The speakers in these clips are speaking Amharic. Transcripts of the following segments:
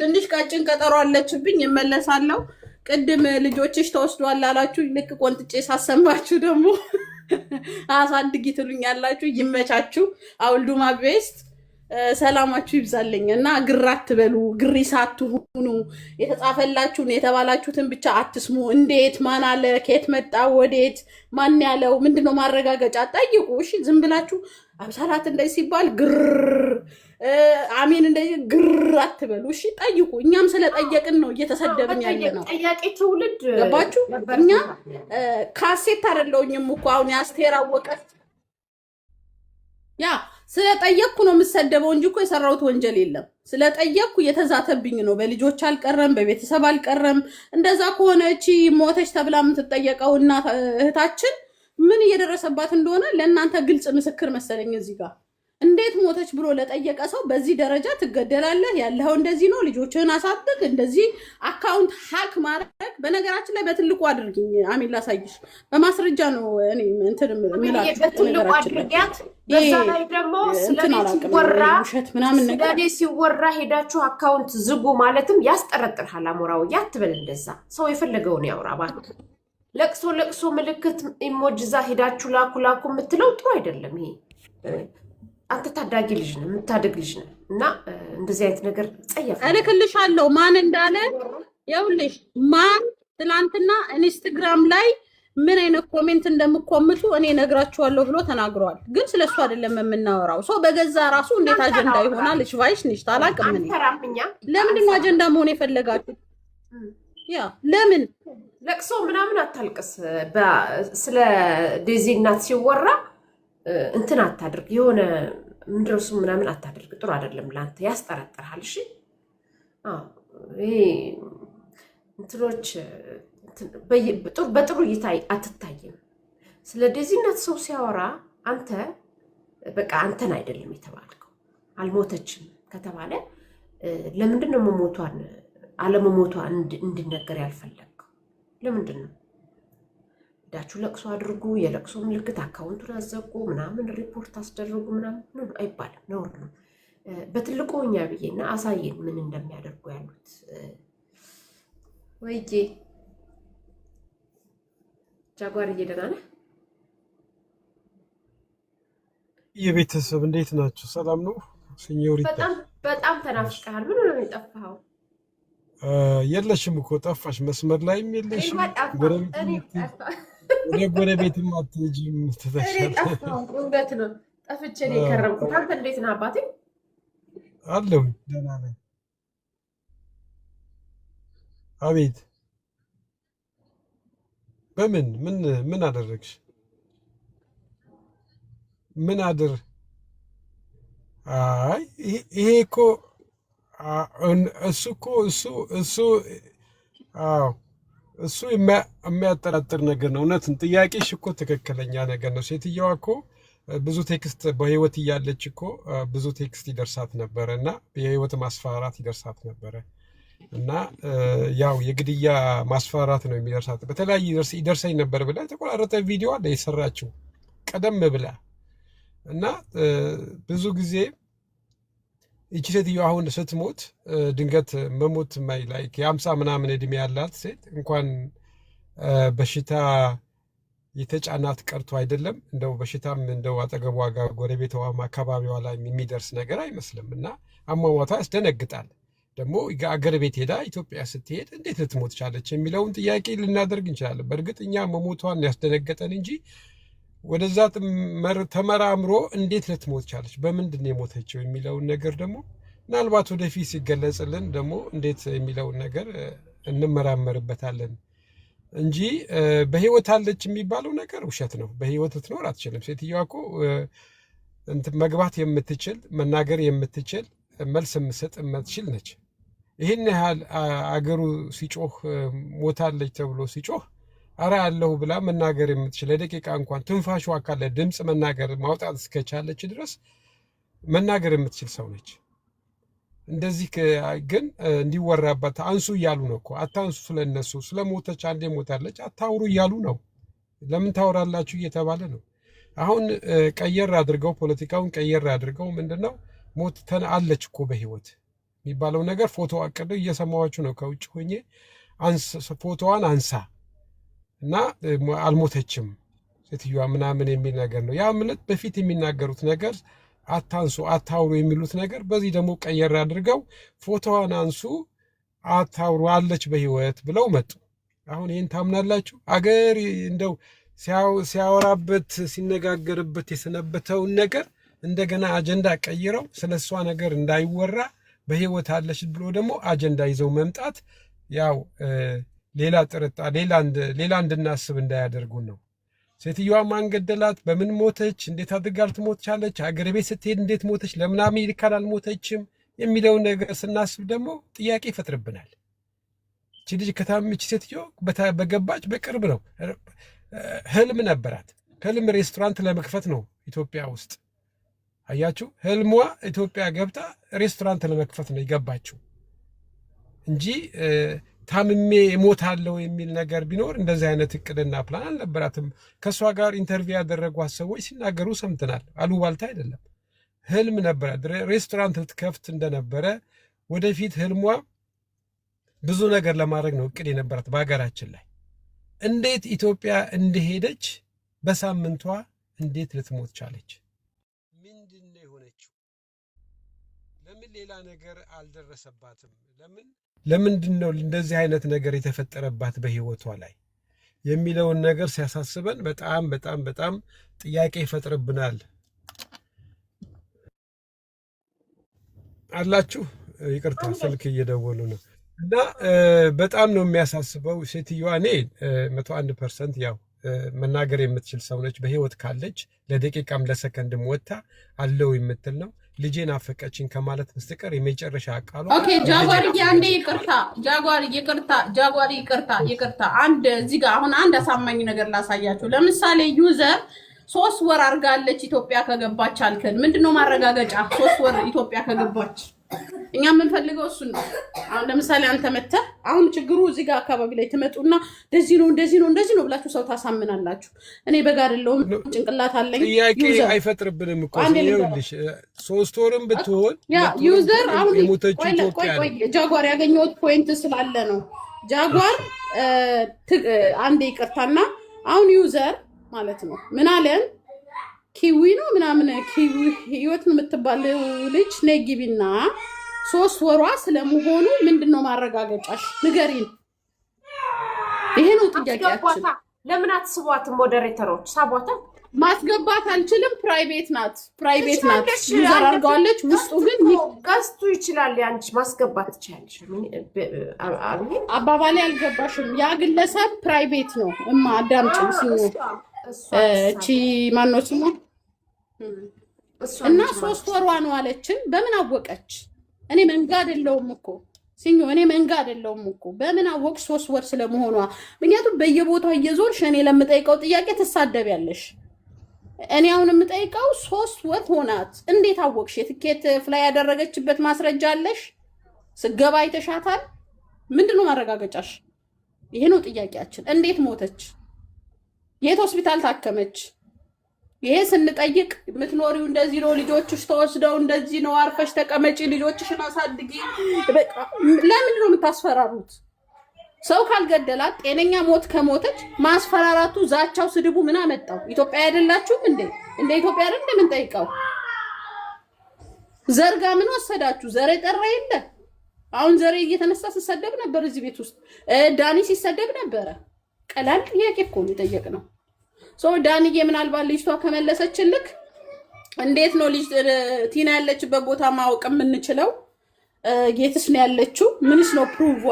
ትንሽ ቀጭን ቀጠሮ አለችብኝ፣ እመለሳለሁ። ቅድም ልጆችሽ ተወስዷል አላችሁ። ልክ ቆንጥጬ ሳሰማችሁ ደግሞ አሳድጊ ትሉኛላችሁ። ይመቻችሁ። አውልዱማ ቤስት ሰላማችሁ ይብዛልኝ እና ግራ አትበሉ፣ ግሪሳ አትሁኑ። የተጻፈላችሁን የተባላችሁትን ብቻ አትስሙ። እንዴት ማን አለ፣ ከየት መጣ፣ ወዴት፣ ማን ያለው፣ ምንድነው ማረጋገጫ ጠይቁ። እሺ ዝም ብላችሁ አብሳላት እንደዚህ ሲባል ግር አሜን እንደዚህ ግር አትበሉ። እሺ ጠይቁ። እኛም ስለጠየቅን ነው እየተሰደብን ያለ ነው። ጠያቂ ትውልድ ገባችሁ? እኛ ካሴት አይደለሁኝም እኮ አሁን የአስቴር አወቀ ያ ስለጠየቅኩ ነው የምሰደበው እንጂ እኮ የሰራሁት ወንጀል የለም። ስለጠየቅኩ የተዛተብኝ ነው። በልጆች አልቀረም፣ በቤተሰብ አልቀረም። እንደዛ ከሆነ እቺ ሞተች ተብላ የምትጠየቀው እናት እህታችን ምን እየደረሰባት እንደሆነ ለእናንተ ግልጽ ምስክር መሰለኝ እዚህ ጋር። እንዴት ሞተች ብሎ ለጠየቀ ሰው በዚህ ደረጃ ትገደላለህ? ያለው እንደዚህ ነው፣ ልጆችህን አሳድግ፣ እንደዚህ አካውንት ሀክ ማድረግ። በነገራችን ላይ በትልቁ አድርጊኝ አሚን፣ ላሳይሽ በማስረጃ ነው። እኔ እንትን የሚላችሁ በትልቁ አድርጊያት። በዛ ላይ ደግሞ ስለኔ ሲወራ ሄዳችሁ አካውንት ዝጉ ማለትም ያስጠረጥርሃል። አሞራው ያትበል እንደዛ። ሰው የፈለገውን ያውራ ባክ። ለቅሶ ለቅሶ ምልክት ኢሞጂዛ ሄዳችሁ ላኩ ላኩ የምትለው ጥሩ አይደለም። ይሄ አንተ ታዳጊ ልጅ ነህ፣ የምታድግ ልጅ ነህ እና እንደዚህ አይነት ነገር ጸያፍ እልክልሻለሁ። ማን እንዳለ ይኸውልሽ። ማን ትናንትና ኢንስታግራም ላይ ምን አይነት ኮሜንት እንደምኮምቱ እኔ ነግራችኋለሁ ብሎ ተናግሯል። ግን ስለሱ አይደለም የምናወራው። ሰው በገዛ ራሱ እንዴት አጀንዳ ይሆናል? እሺ ቫይስ ነሽ ታላቅም ምን ለምንድን ነው አጀንዳ መሆን የፈለጋችሁ? ያ ለምን ለቅሶ ምናምን አታልቅስ። ስለ ዴዚ እናት ሲወራ እንትን አታድርግ፣ የሆነ ምንድረሱ ምናምን አታድርግ። ጥሩ አይደለም፣ ለአንተ ያስጠረጥርሃል። እሺ ይሄ እንትኖች በጥሩ እይታ አትታይም። ስለ ዴዚ እናት ሰው ሲያወራ አንተ በቃ አንተን አይደለም የተባልከው። አልሞተችም ከተባለ ለምንድን ነው መሞቷን አለመሞቷ እንዲነገር ያልፈለግከው? ለምንድን ነው? ዳችሁ ለቅሶ አድርጉ፣ የለቅሶ ምልክት አካውንቱን አዘጉ፣ ምናምን ሪፖርት አስደርጉ ምናምን አይባልም፣ ነውር ነው። በትልቁ እኛ ብዬና አሳየን ምን እንደሚያደርጉ ያሉት። ወይጄ ጃጓር እየደህና ነህ? የቤተሰብ እንዴት ናቸው? ሰላም ነው ሲኞሪታ? በጣም ተናፍቀሃል። ምን ነው የጠፋኸው? የለሽም እኮ ጠፋሽ። መስመር ላይም የለሽም። ወደ ጎረቤትም አትሄጂም። ትተሻል። እውነት ነው፣ ጠፍቼ ነው የከረምኩት። አንተ እንዴት ነህ አባቴ? አለሁ ደህና ነኝ። አቤት። በምን ምን አደረግሽ? ምን አድር አይ ይሄ እኮ እሱ የሚያጠራጥር ነገር ነው። እውነትን ጥያቄሽ እኮ ትክክለኛ ነገር ነው። ሴትየዋ እኮ ብዙ ቴክስት በህይወት እያለች እኮ ብዙ ቴክስት ይደርሳት ነበረ እና የህይወት ማስፈራራት ይደርሳት ነበረ እና ያው የግድያ ማስፈራራት ነው የሚደርሳት። በተለያየ ይደርሰኝ ነበር ብላ የተቆራረጠ ቪዲዮ አለ የሰራችው ቀደም ብላ እና ብዙ ጊዜ ይቺ ሴትዮ አሁን ስትሞት ድንገት መሞት ላይክ የ50 ምናምን እድሜ ያላት ሴት እንኳን በሽታ የተጫናት ቀርቶ አይደለም እንደው በሽታም እንደው አጠገቧ ጋር ጎረቤቷም አካባቢዋ ላይ የሚደርስ ነገር አይመስልም እና አሟሟቷ ያስደነግጣል። ደግሞ አገር ቤት ሄዳ ኢትዮጵያ ስትሄድ እንዴት ልትሞት ቻለች የሚለውን ጥያቄ ልናደርግ እንችላለን። በእርግጥ እኛ መሞቷን ያስደነገጠን እንጂ ወደዛ ተመራምሮ እንዴት ልትሞት ቻለች፣ በምንድን ነው የሞተችው የሚለውን ነገር ደግሞ ምናልባት ወደፊት ሲገለጽልን ደግሞ እንዴት የሚለውን ነገር እንመራመርበታለን እንጂ በህይወት አለች የሚባለው ነገር ውሸት ነው። በህይወት ልትኖር አትችልም። ሴትዮዋ እኮ መግባት የምትችል መናገር የምትችል መልስ የምትሰጥ የምትችል ነች። ይህን ያህል አገሩ ሲጮህ ሞታለች ተብሎ ሲጮህ አረ ያለሁ ብላ መናገር የምትችል ለደቂቃ እንኳን ትንፋሿ ካለ ድምፅ መናገር ማውጣት እስከቻለች ድረስ መናገር የምትችል ሰው ነች። እንደዚህ ግን እንዲወራበት አንሱ እያሉ ነው እኮ። አታንሱ፣ ስለነሱ ስለሞተች አንዴ ሞታለች አታውሩ እያሉ ነው። ለምን ታወራላችሁ እየተባለ ነው። አሁን ቀየር አድርገው ፖለቲካውን ቀየር አድርገው ምንድነው ሞት አለች እኮ በህይወት የሚባለው ነገር ፎቶ አቅደው እየሰማኋችሁ ነው ከውጭ ሆኜ ፎቶዋን አንሳ እና አልሞተችም ሴትዮዋ ምናምን የሚል ነገር ነው። ያ ማለት በፊት የሚናገሩት ነገር አታንሱ አታውሩ የሚሉት ነገር በዚህ ደግሞ ቀየር አድርገው ፎቶዋን አንሱ አታውሩ አለች በህይወት ብለው መጡ። አሁን ይህን ታምናላችሁ? አገር እንደው ሲያወራበት ሲነጋገርበት የሰነበተውን ነገር እንደገና አጀንዳ ቀይረው ስለሷ ነገር እንዳይወራ በህይወት አለች ብሎ ደግሞ አጀንዳ ይዘው መምጣት ያው ሌላ ጥርጣሬ ሌላ እንድናስብ እንዳያደርጉን ነው። ሴትዮዋ ማን ገደላት? በምን ሞተች? እንዴት አድርጋ ልትሞት ቻለች? ሀገር ቤት ስትሄድ እንዴት ሞተች? ለምን አሜሪካ አልሞተችም? የሚለውን ነገር ስናስብ ደግሞ ጥያቄ ይፈጥርብናል። እቺ ልጅ ከታመመች ሴትዮ በገባች በቅርብ ነው። ህልም ነበራት። ህልም ሬስቶራንት ለመክፈት ነው ኢትዮጵያ ውስጥ። አያችሁ፣ ህልሟ ኢትዮጵያ ገብታ ሬስቶራንት ለመክፈት ነው የገባችው እንጂ ታምሜ እሞታለሁ የሚል ነገር ቢኖር እንደዚህ አይነት እቅድና ፕላን አልነበራትም። ከእሷ ጋር ኢንተርቪው ያደረጓት ሰዎች ሲናገሩ ሰምተናል። አሉባልታ አይደለም፣ ህልም ነበራት። ሬስቶራንት ልትከፍት እንደነበረ ወደፊት ህልሟ ብዙ ነገር ለማድረግ ነው እቅድ የነበራት በሀገራችን ላይ። እንዴት ኢትዮጵያ እንደሄደች በሳምንቷ እንዴት ልትሞት ቻለች? ምንድን ነው የሆነችው? ለምን ሌላ ነገር አልደረሰባትም? ለምንድን ነው እንደዚህ አይነት ነገር የተፈጠረባት በህይወቷ ላይ የሚለውን ነገር ሲያሳስበን በጣም በጣም በጣም ጥያቄ ይፈጥርብናል። አላችሁ? ይቅርታ ስልክ እየደወሉ ነው እና በጣም ነው የሚያሳስበው። ሴትዮዋ እኔ 101% ያው መናገር የምትችል ሰው ነች። በህይወት ካለች ለደቂቃም ለሰከንድም ወጥታ አለው የምትል ነው። ልጄን አፈቀችኝ ከማለት በስተቀር የመጨረሻ ቃሉ ኦኬ። ጃጓሪ አንዴ ይቅርታ። አንድ እዚህ ጋር አሁን አንድ አሳማኝ ነገር ላሳያችሁ። ለምሳሌ ዩዘር 3 ወር አርጋለች ኢትዮጵያ ከገባች አልከን። ምንድነው ማረጋገጫ 3 ወር ኢትዮጵያ ከገባች? እኛ የምንፈልገው እሱን ነው። አሁን ለምሳሌ አንተ መተህ አሁን ችግሩ እዚህ ጋር አካባቢ ላይ ትመጡና እንደዚህ ነው ብላችሁ ሰው ታሳምናላችሁ። እኔ በጋ አይደለሁም ጭንቅላት አለኝ። ጥያቄ አይፈጥርብንም እኮ ይኸውልሽ 3 ወርም ብትሆን ዩዘር አሁን የሞተችው ኢትዮጵያ ነው። ጃጓር ያገኘሁት ፖይንት ስላለ ነው። ጃጓር አንዴ ይቅርታና አሁን ዩዘር ማለት ነው ምን አለን? ኪዊ ነው ምናምን ኪዊ ህይወት የምትባለው ልጅ ነግቢና 3 ወሯ ስለመሆኑ ምንድነው ማረጋገጫሽ? ንገሪን። ይሄ ነው ጥያቄያችን። ለምን አትስቧትም? ሞዴሬተሮች ሳቧታ። ማስገባት አልችልም። ፕራይቬት ናት። ዩዘር አድርጋለች። ውስጡ ግን ቀስቱ ይችላል። ያንቺ ማስገባት ትችላለሽ። አባባሌ አልገባሽም። ያ ግለሰብ ፕራይቬት ነው። አዳምጪኝ ሲኑ እቺ ማኖች ነው እና 3 ወሯ ነው አለችን። በምን አወቀች? እኔ መንጋ አይደለሁም እኮ ሲኞ፣ እኔ መንጋ አይደለሁም እኮ። በምን አወቅሽ 3 ወር ስለመሆኗ? ምክንያቱም በየቦታው እየዞርሽ እኔ ለምጠይቀው ጥያቄ ትሳደቢያለሽ። እኔ አሁን የምጠይቀው 3 ወር ሆናት። እንዴት አወቅሽ? የትኬት ፍላይ ያደረገችበት ማስረጃ አለሽ? ስገባ አይተሻታል? ምንድነው ማረጋገጫሽ? ይሄ ነው ጥያቄያችን። እንዴት ሞተች? የት ሆስፒታል ታከመች? ይሄ ስንጠይቅ የምትኖሪው እንደዚህ ነው፣ ልጆችሽ ተወስደው እንደዚህ ነው፣ አርፈሽ ተቀመጪ፣ ልጆችሽን አሳድጊ። በቃ ለምን ነው የምታስፈራሩት? ሰው ካልገደላት ጤነኛ ሞት ከሞተች ማስፈራራቱ፣ ዛቻው፣ ስድቡ ምን አመጣው? ኢትዮጵያ አይደላችሁም እንዴ? እንደ ኢትዮጵያ አይደል እንደምንጠይቀው? ዘርጋ ምን ወሰዳችሁ? ዘሬ ጠራ የለ። አሁን ዘሬ እየተነሳ ሲሰደብ ነበር እዚህ ቤት ውስጥ። ዳኒ ሲሰደብ ነበረ። ቀላል ጥያቄ እኮ ነው የጠየቅነው። ዳኒዬ ምናልባት ልጅቷ ከመለሰችልክ እንዴት ነው ልጅ ቲና ያለችበት ቦታ ማወቅ የምንችለው? የትስ ነው ያለችው? ምንስ ነው ፕሩቭዋ?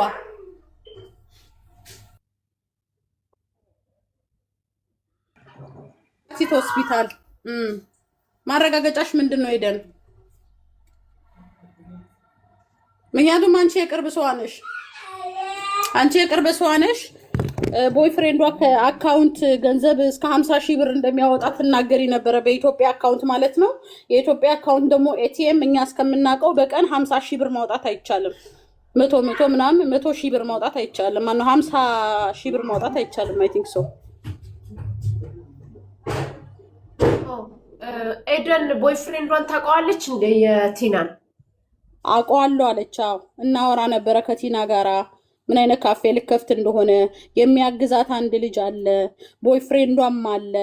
ሲት ሆስፒታል ማረጋገጫሽ ምንድን ነው? ሄደን ምክንያቱም አንቺ የቅርብ ሰው ነሽ። ቦይፍሬንዷ ከአካውንት ገንዘብ እስከ 50,000 ብር እንደሚያወጣ ትናገሪ ነበረ። በኢትዮጵያ አካውንት ማለት ነው። የኢትዮጵያ አካውንት ደግሞ ኤቲኤም እኛ እስከምናውቀው በቀን 50,000 ብር ማውጣት አይቻልም። 100,000 ብር ማውጣት አይቻልም። ማነው 50,000 ብር ማውጣት አይቻልም። አይ ቲንክ ሶ። ኤደን ቦይፍሬንዷን ታውቀዋለች እንደ የቲናን አውቀዋለሁ አለች። አዎ እናወራ ነበረ ከቲና ጋራ ምን አይነት ካፌ ልከፍት እንደሆነ የሚያግዛት አንድ ልጅ አለ፣ ቦይፍሬንዷም አለ።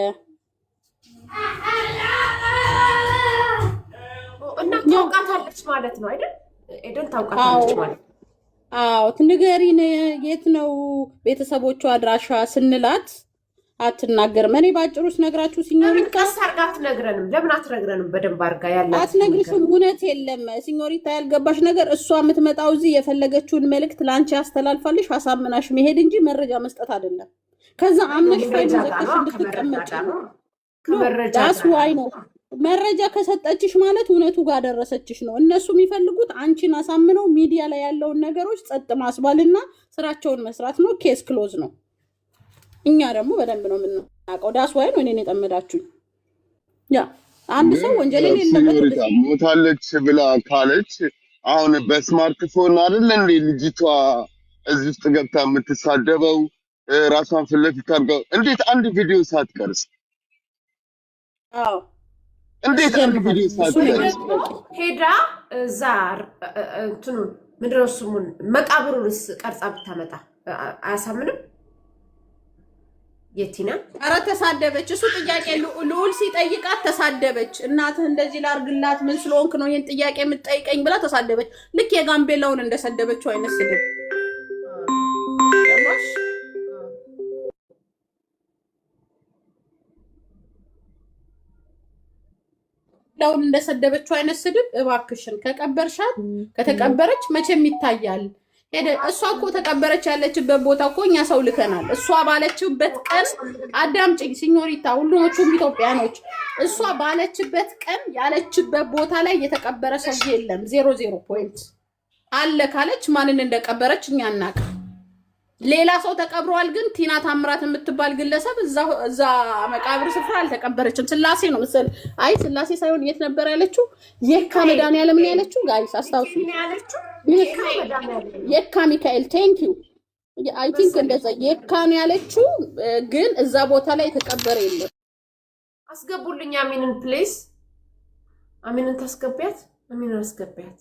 እና ታውቃታለች ማለት ነው አይደል? ኤደን ታውቃታለች ማለት ነው። አዎ ንገሪን፣ የት ነው ቤተሰቦቿ አድራሻ ስንላት አትናገርም። እኔ ባጭሩ ስነግራችሁ ሲኞሪታ አርጋ አትነግረንም። ለምን አትነግረንም? በደንብ አርጋ ያላት አትነግርሽም። እውነት የለም ሲኞሪታ፣ ያልገባሽ ነገር እሷ የምትመጣው እዚህ የፈለገችውን መልእክት ለአንቺ ያስተላልፋልሽ አሳምናሽ መሄድ እንጂ መረጃ መስጠት አይደለም። ከዛ አምነሽ ፋይል ዘግተሽ እንድትቀመጪ ዳስ ዋይ ነው። መረጃ ከሰጠችሽ ማለት እውነቱ ጋር ደረሰችሽ ነው። እነሱ የሚፈልጉት አንቺን አሳምነው ሚዲያ ላይ ያለውን ነገሮች ጸጥ ማስባልና ስራቸውን መስራት ነው። ኬስ ክሎዝ ነው። እኛ ደግሞ በደንብ ነው የምናውቀው። ዳስ ዋይ ነው እኔን የጠመዳችሁኝ። ያ አንድ ሰው ወንጀል የሌለበት ሞታለች ብላ ካለች አሁን በስማርትፎን አይደል እንዴ ልጅቷ እዚህ ውስጥ ገብታ የምትሳደበው? ራሷን ፊት ለፊት አድርገው እንዴት አንድ ቪዲዮ ሳትቀርጽ? አዎ እንዴት አንድ ቪዲዮ ሳትቀርጽ ሄዳ እዛ እንትኑን ምንድን ነው ስሙን መቃብሩንስ ቀርጻ ብታመጣ አያሳምንም? የቲና ኧረ ተሳደበች። እሱ ጥያቄ ልዑል ሲጠይቃት ተሳደበች። እናትህ እንደዚህ ላርግላት ምን ስለሆንክ ነው ይሄን ጥያቄ የምትጠይቀኝ ብላ ተሳደበች። ልክ የጋምቤላውን እንደሰደበችው አይነት ስድብ ለውን እንደሰደበችው አይነት ስድብ። እባክሽን ከቀበርሻት ከተቀበረች መቼም ይታያል። እሷ እኮ ተቀበረች ያለችበት ቦታ እኮ እኛ ሰው ልከናል። እሷ ባለችበት ቀን አዳምጪኝ ሲኞሪታ፣ ሁሉሞቹም ኢትዮጵያኖች፣ እሷ ባለችበት ቀን ያለችበት ቦታ ላይ የተቀበረ ሰው የለም። 00 ፖይንት አለ ካለች ማንን እንደቀበረች እኛ እናውቅ። ሌላ ሰው ተቀብሯል። ግን ቲና ታምራት የምትባል ግለሰብ እዛ መቃብር ስፍራ አልተቀበረችም። ስላሴ ነው መሰል። አይ ስላሴ ሳይሆን የት ነበር ያለችው? የካ መድኃኒዓለም ነው ያለችው። ጋይስ አስታውሱ። የካ ሚካኤል ቴንክ ዩ አይ ቲንክ እንደዛ የካ ነው ያለችው። ግን እዛ ቦታ ላይ የተቀበረ የለም። አስገቡልኝ አሚንን ፕሌስ። አሚንን ታስገቢያት። አሚንን አስገቢያት።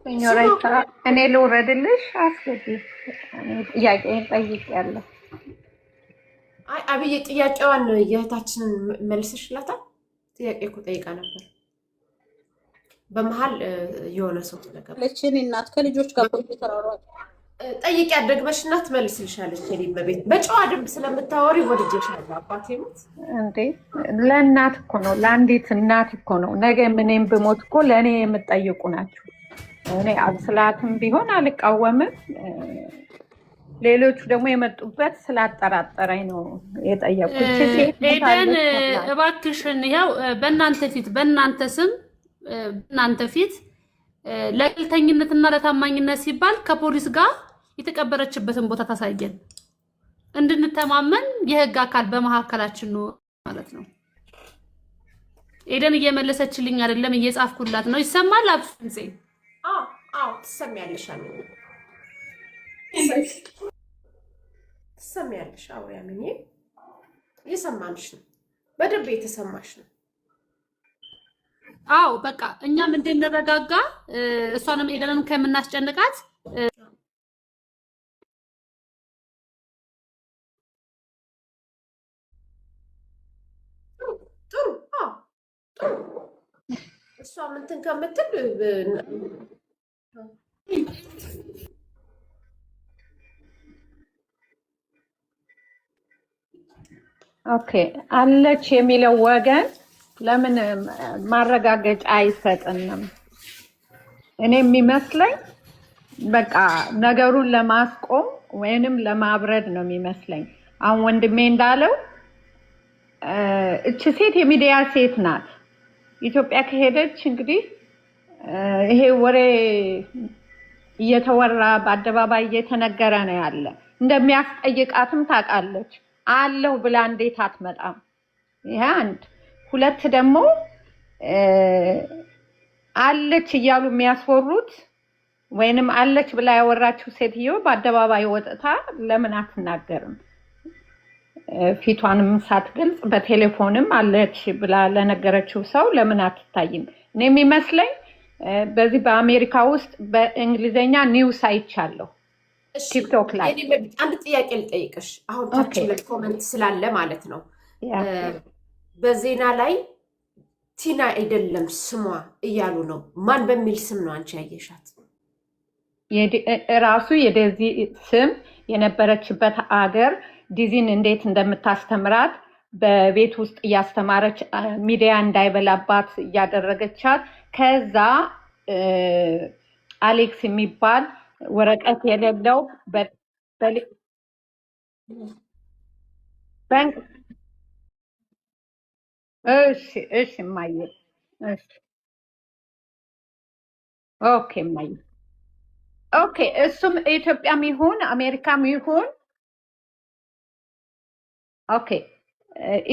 ሲኞሪታ እኔ ልውረድልሽ? አስገቢ። ጥያቄን ጠይቄያለሁ። አይ አብዬ ጥያቄዋን የእህታችንን መልስሽላታል? ጥያቄ እኮ ጠይቃ ነበር። በመሀል የሆነ ሰው ተለቀቀች። እኔ እናት ከልጆች ጋር ተራሯል። ጠይቂያት ደግመሽ እና ትመልስልሻለች። እኔ በቤት በጨዋ ድምፅ ስለምታወሪ ወድጄሻለሁ። አባቴ ሞት እንዴ ለእናት እኮ ነው፣ ለአንዲት እናት እኮ ነው። ነገ ምንም ብሞት እኮ ለእኔ የምጠይቁ ናቸው። እኔ አብስላትም ቢሆን አልቃወምም። ሌሎቹ ደግሞ የመጡበት ስላጠራጠረኝ ነው የጠየቁት። ኤደን እባክሽን ይኸው በእናንተ ፊት በእናንተ ስም በእናንተ ፊት ለገለልተኝነትና ለታማኝነት ሲባል ከፖሊስ ጋር የተቀበረችበትን ቦታ ታሳየን እንድንተማመን የህግ አካል በመካከላችን ነው ማለት ነው። ኤደን እየመለሰችልኝ አይደለም፣ እየጻፍኩላት ነው። ይሰማል? አብሱንሴ አዎ ትሰሚያለሽ። ትሰሚያለሽ? አዎ ያምኝ እየሰማንሽ ነው። በደንብ የተሰማሽ ነው። አዎ በቃ እኛም እንድንረጋጋ እሷንም ኤደንን ከምናስጨንቃት ጥሩ እሷ ምንትን ከምትል ኦኬ አለች የሚለው ወገን ለምን ማረጋገጫ አይሰጥንም? እኔ የሚመስለኝ በቃ ነገሩን ለማስቆም ወይንም ለማብረድ ነው የሚመስለኝ። አሁን ወንድሜ እንዳለው እቺ ሴት የሚዲያ ሴት ናት። ኢትዮጵያ ከሄደች እንግዲህ ይሄ ወሬ እየተወራ በአደባባይ እየተነገረ ነው ያለ። እንደሚያስጠይቃትም ታውቃለች። አለሁ ብላ እንዴት አትመጣም? ይሄ አንድ። ሁለት ደግሞ አለች እያሉ የሚያስወሩት ወይንም አለች ብላ ያወራችው ሴትዮ በአደባባይ ወጥታ ለምን አትናገርም? ፊቷንም ሳትገልጽ በቴሌፎንም አለች ብላ ለነገረችው ሰው ለምን አትታይም? እኔ የሚመስለኝ በዚህ በአሜሪካ ውስጥ በእንግሊዝኛ ኒውስ አይቻለሁ ቲክቶክ ላይ። አንድ ጥያቄ ልጠይቅሽ፣ አሁን ታች ላይ ኮመንት ስላለ ማለት ነው። በዜና ላይ ቲና አይደለም ስሟ እያሉ ነው። ማን በሚል ስም ነው አንቺ ያየሻት? ራሱ የዴዚ ስም የነበረችበት አገር ዲዚን እንዴት እንደምታስተምራት በቤት ውስጥ እያስተማረች ሚዲያ እንዳይበላባት እያደረገቻት፣ ከዛ አሌክስ የሚባል ወረቀት የሌለው እሺ እማዬ፣ እሺ ኦኬ እማዬ፣ ኦኬ። እሱም ኢትዮጵያም ይሁን አሜሪካም ይሁን ኦኬ፣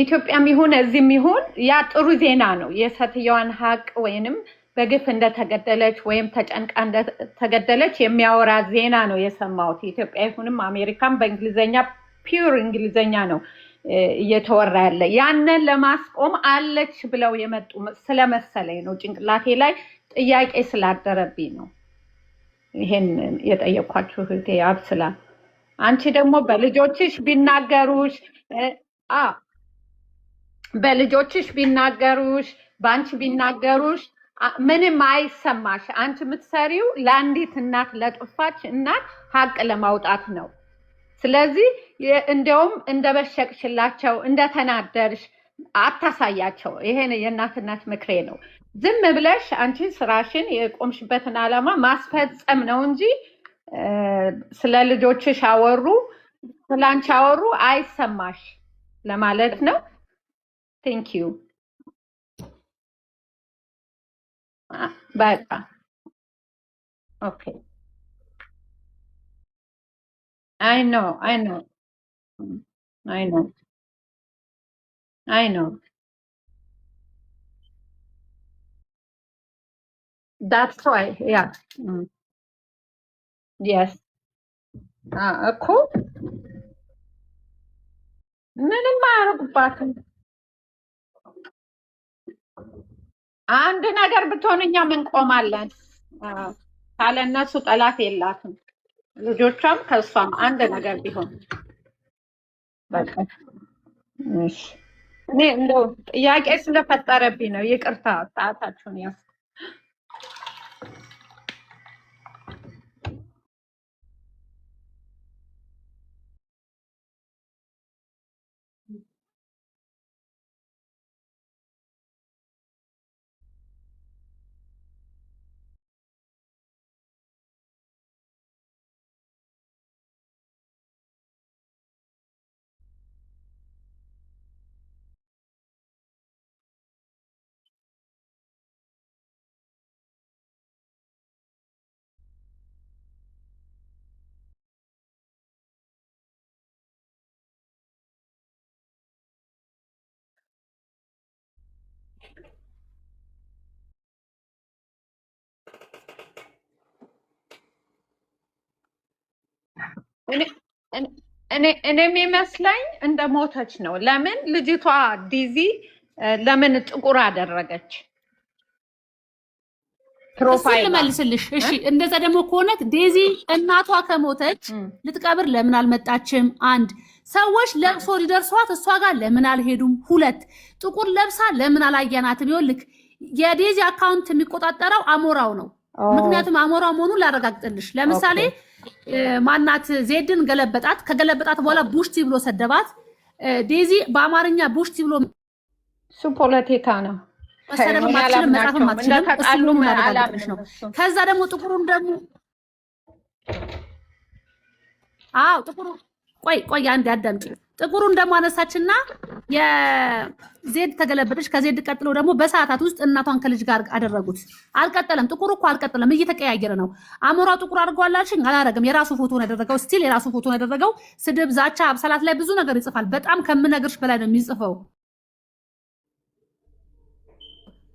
ኢትዮጵያም ይሁን እዚህም ይሁን ያ ጥሩ ዜና ነው። የሴትየዋን ሀቅ ወይንም በግፍ እንደተገደለች ወይም ተጨንቃ እንደተገደለች የሚያወራ ዜና ነው የሰማሁት። ኢትዮጵያ ይሁንም አሜሪካም በእንግሊዘኛ ፒውር እንግሊዘኛ ነው እየተወራ ያለ። ያንን ለማስቆም አለች ብለው የመጡ ስለመሰለኝ ነው፣ ጭንቅላቴ ላይ ጥያቄ ስላደረብኝ ነው ይሄን የጠየኳችሁ እህቴ አብስላ። አንቺ ደግሞ በልጆችሽ ቢናገሩሽ በአንቺ ቢናገሩሽ ምንም አይሰማሽ። አንቺ የምትሰሪው ለአንዲት እናት ለጥፋች እናት ሀቅ ለማውጣት ነው። ስለዚህ እንደውም እንደበሸቅሽላቸው እንደተናደርሽ አታሳያቸው። ይሄን የእናትነት ምክሬ ነው። ዝም ብለሽ አንቺ ስራሽን የቆምሽበትን ዓላማ ማስፈጸም ነው እንጂ ስለ ልጆችሽ አወሩ ስለ አንቺ አወሩ አይሰማሽ ለማለት ነው። ቴንክ ዩ። በቃ ኦኬ። I know. That's why, yeah. Yes. እኮ ምንም አያደርጉባትም። አንድ ነገር ብትሆን እኛ ምን ቆማለን? ካለ እነሱ ጠላት የላትም። ልጆቿም ከሷም አንድ ነገር ቢሆን በቃ እሺ። እኔ እንደው ጥያቄ ስለፈጠረብኝ ነው። ይቅርታ ሰዓታችሁን ያስ እኔ የሚመስለኝ እንደሞተች ነው። ለምን ልጅቷ ዲዚ ለምን ጥቁር አደረገች? ፕሮፋይል መልስልሽ። እሺ እንደዛ ደግሞ ከሆነ ዴዚ እናቷ ከሞተች ልትቀብር ለምን አልመጣችም? አንድ ሰዎች ለቅሶ ሊደርሷት እሷ ጋር ለምን አልሄዱም? ሁለት ጥቁር ለብሳ ለምን አላየናትም? ይኸውልህ የዴዚ አካውንት የሚቆጣጠረው አሞራው ነው። ምክንያቱም አሞራው መሆኑን ላረጋግጥልሽ። ለምሳሌ ማናት ዜድን ገለበጣት። ከገለበጣት በኋላ ቡሽቲ ብሎ ሰደባት። ዴዚ በአማርኛ ቡሽቲ ብሎ እሱ ፖለቲካ ነው። መሰደብም አትችልም፣ መጻፍም አትችልም። እሱንም ላረጋግጥልሽ ነው። ከዛ ደግሞ ጥቁሩን ደግሞ ጥቁሩ ቆይ አንድ አዳምጪ። ጥቁሩን ደግሞ አነሳችና የዜድ ተገለበጠች። ከዜድ ቀጥሎ ደግሞ በሰዓታት ውስጥ እናቷን ከልጅ ጋር አደረጉት። አልቀጠለም፣ ጥቁሩ እኮ አልቀጠለም፣ እየተቀያየረ ነው። አሞራው ጥቁር አድርጓል አልሽኝ፣ አላረገም። የራሱ ፎቶ ነው ያደረገው፣ ስቲል የራሱ ፎቶ ነው ያደረገው። ስድብ፣ ዛቻ፣ አብሰላት ላይ ብዙ ነገር ይጽፋል። በጣም ከምነግርሽ በላይ ነው የሚጽፈው።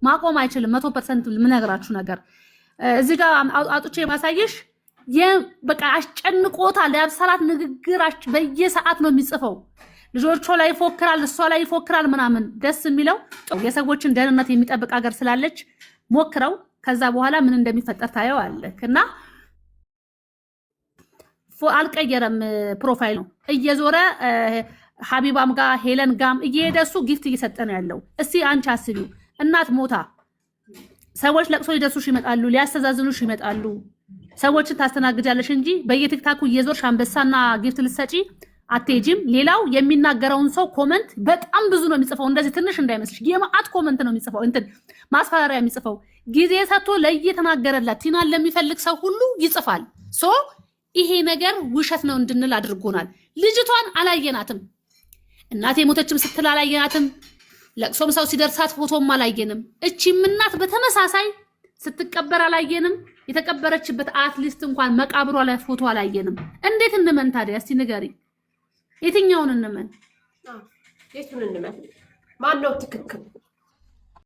ማቆም አይችልም። 100% የምነግራችሁ ነገር እዚህ ጋር አውጥቼ ማሳየሽ በቃ አስጨንቆታል። የአብሰላት ንግግር በየሰዓት ነው የሚጽፈው። ልጆቿ ላይ ይፎክራል፣ እሷ ላይ ይፎክራል ምናምን። ደስ የሚለው የሰዎችን ደህንነት የሚጠብቅ ሀገር ስላለች ሞክረው ከዛ በኋላ ምን እንደሚፈጠር ታየዋለህ። እና አልቀየረም ፕሮፋይል ነው እየዞረ ሀቢባም ጋር ሄለን ጋም እየሄደ እሱ ጊፍት እየሰጠ ነው ያለው። እስቲ አንቺ አስቢው፣ እናት ሞታ ሰዎች ለቅሶ ሊደርሱሽ ይመጣሉ፣ ሊያስተዛዝኑሽ ይመጣሉ። ሰዎችን ታስተናግጃለሽ እንጂ በየቲክታኩ እየዞርሽ አንበሳና ጊፍት ልትሰጪ አትሄጂም። ሌላው የሚናገረውን ሰው ኮመንት በጣም ብዙ ነው የሚጽፈው። እንደዚህ ትንሽ እንዳይመስልሽ የማአት ኮመንት ነው የሚጽፈው፣ እንትን ማስፈራሪያ የሚጽፈው። ጊዜ ሰጥቶ ለየተናገረላት ቲናን ለሚፈልግ ሰው ሁሉ ይጽፋል። ሶ ይሄ ነገር ውሸት ነው እንድንል አድርጎናል። ልጅቷን አላየናትም። እናቴ ሞተችም ስትል አላየናትም። ለቅሶም ሰው ሲደርሳት ፎቶም አላየንም። እቺም እናት በተመሳሳይ ስትቀበር አላየንም። የተቀበረችበት አትሊስት እንኳን መቃብሯ ላይ ፎቶ አላየንም። እንዴት እንመን ታዲያ? እስቲ ንገሪ፣ የትኛውን እንመን? የቱን እንመን? ማን ነው ትክክል?